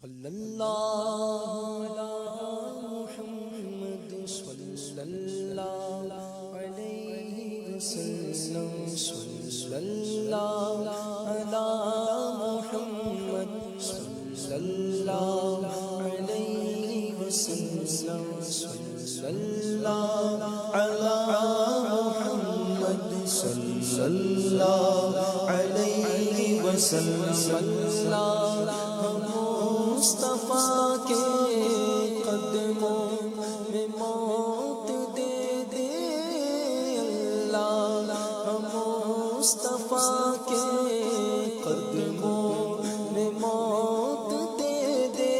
صلی اللہ علی محمد صلی اللہ علیہ وسلم صلی اللہ علی محمد صلی اللہ علیہ وسلم صلی اللہ علی محمد صلی اللہ علیہ وسلم مصطفیٰ کے قدموں میں موت دے دے اللہ، مصطفیٰ کے قدموں میں موت دے دے،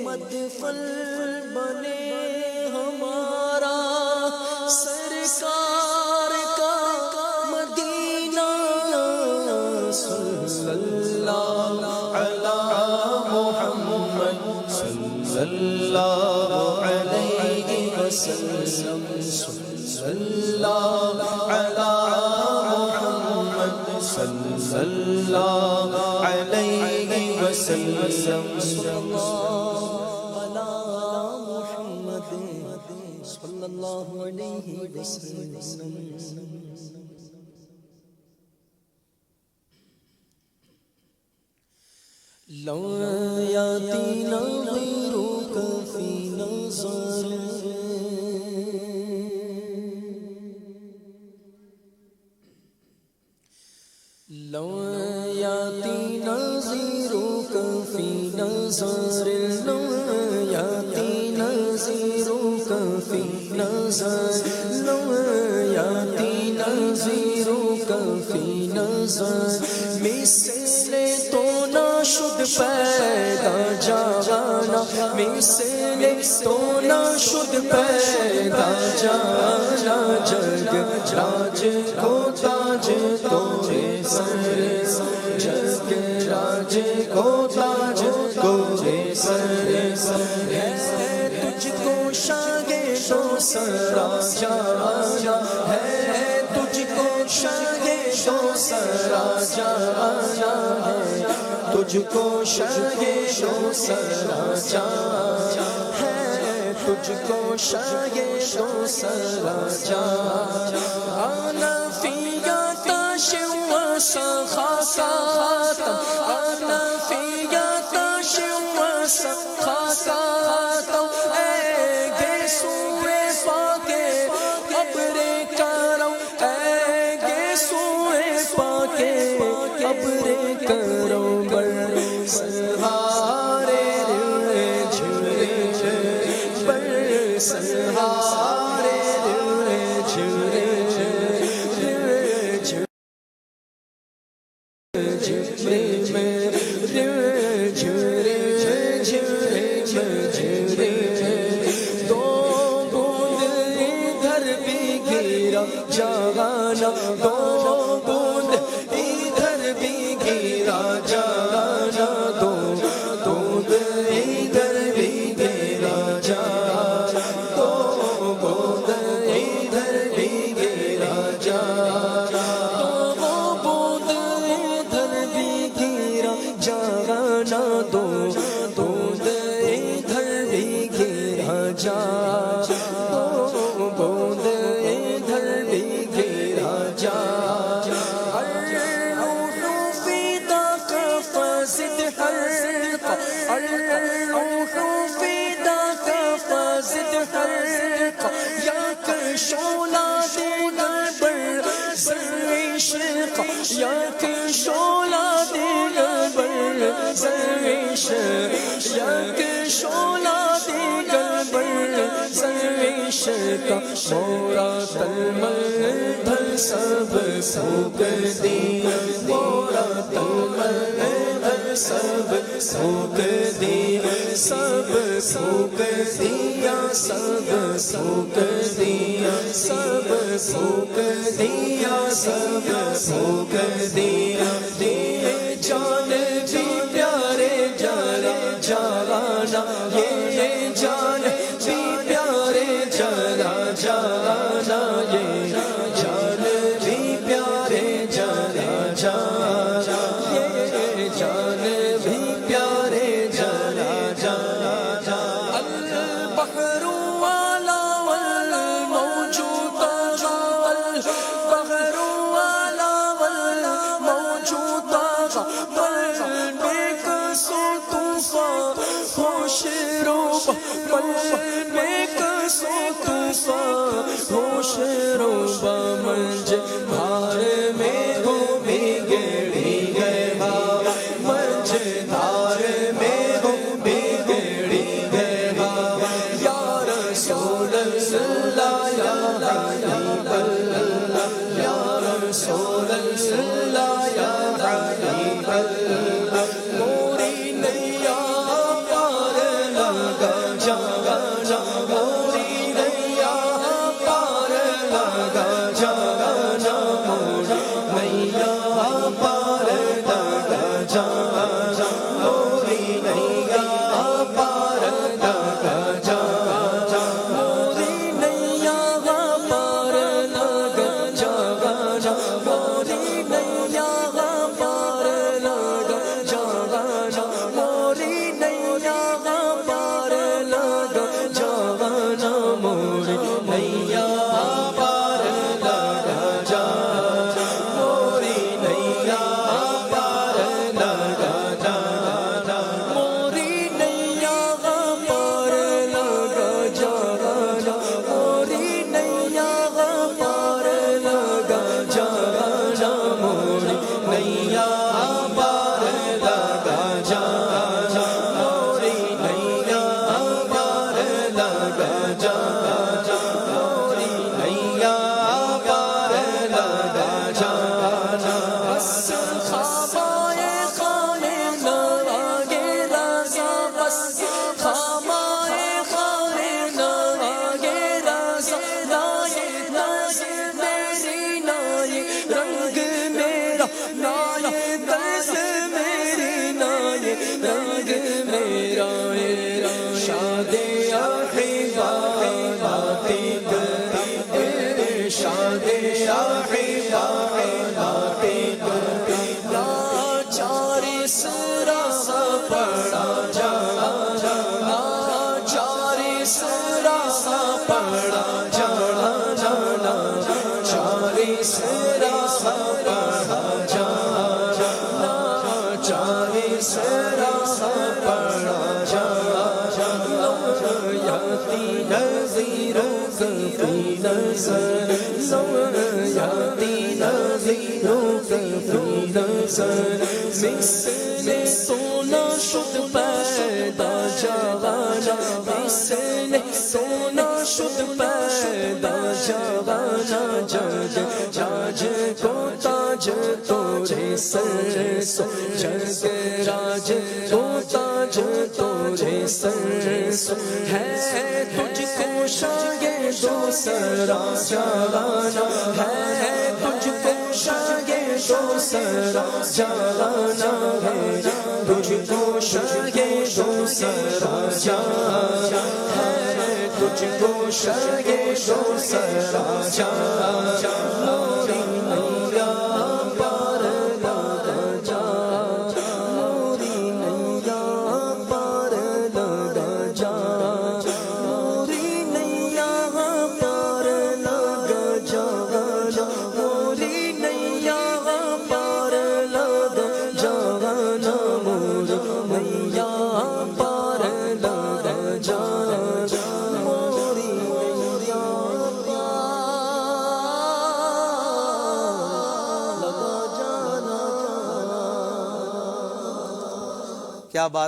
مدفن بنے ہمارا سرکار کا مدینہ صلی اللہ علیہ صلی اللہ علیہ وسلم صلی اللہ علی محمد صلی اللہ علیہ وسلم صلی اللہ علی محمد صلی اللہ علیہ وسلم۔ لو یاتینا غیرک فی نظر، لو یاتینا غیرک فی نظر، لو یاتینا غیرک فی نظر، لو یاتینا غیرک فی نظر، مثل تو شد پیدا جانا، مثل تو نہ شد پیدا جانا، جگ راج کو تاج تورے سر، جگ راج کو تاج تورے سر، ہے تجھ کو شاہ دو سرا جانا، ہے تجھ کو شاہ دو سرا جانا، تجھ کو شاہ دو سرا جانا ہے، تجھ کو شاہ دو سرا جانا، آنا فیگا تاش و سخاکات، آنا فیگا تاش و سخاکات، اے گیسوئے پاکے ابر کرم، اے گیسوئے پاکے ابر کرم، سہارے جھرے بر سہارے جھرے جھرے میں جھرے جھرے جھرے، دو بوند ادھر بھی گرا جانا، دو بوند ادھر بھی گرا جانا، دو بوند ادھر بھی گرا جانا، دو بوند ادھر بھی گرا جانا، دو بوند ادھر بھی گرا جانا، دو بوند ادھر بھی گرا جانا، دو بوند ادھر بھی گرا جانا، شولا دیگر بر سر عشق، یا کہ شولا دیگر بر سر عشق، یا کہ شولا دیگر بر سر عشق، مورا تلمل دھر سب سوک دیا، مورا تلمل دھر سب سوک دیا، سب سوک دیا، سب سوک دیا، سب سوک دیا، سب سوک دیا، دیے جان بھی پیارے جانا جانا، یہ جان بھی پیارے جانا جانا، یہ جان بھی پیارے جانا جانا، یہ جان بھی پیارے جانا طوفان ہوش روبا پل میں کسو طوفان ہوش روبا منج دھار میں ہو بگڑی گئے بابا منج دھار میں ہو بگڑی گئے بابا یا رسول اللہ یا حبیب اللہ یا رسول اللہ یا حبیب اللہ موری نیا پار لگا جا جا موری نیا پار لگا جا جا موری نیا پار لگا جا جا موری نیا پار لگا جا جا موری نیا پار لگا جا جا موری نیا پار لگا جا جا موری نیا پار لگا جا جا موری نیا پار لگا جا موری نیا پار لگا جا جا موری نیا پار لگا جا جا موری نیا پار لگا جا جا موری نیا پار لگا جا جا موری نیا پار لگا جا جا موری نیا پار لگا جا جا بس خامائے خانے نہ آگے رضا بس خامائے خانے نہ آگے رضا نائے نائے میری نائے رنگ میرا نائے درس میری نائے رنگ میرا شاد احبا ناطق شاد احبا ناطق لاچار سرا پڑا جا لاچار سرا پڑا جا لاچار سرا پڑا جا لاچار سرا پڑا جا یاتی نظیروں فی نظر یاتی نظیروں فی نظر مثل سونا شد پیدا جوانا مثل سونا شد پیدا جوانا جج جاج کو تاج تجھے سر سو جگ راج کو تاج تجھے سر سو ہے تجھ کو شاگے دوسرا جوانا ہے تجھ کو شاگے دوسرا جوانا ہے تجھ کو شاگے دوسرا جوانا ہے تجھ کو شاگے دوسرا جوانا موری نیا پار لگا جا موری نیا پار لگا جا موری نیا پار لگا جا موری نیا پار لگا جا موری نیا پار لگا جا موری نیا لگا جانا. کیا بات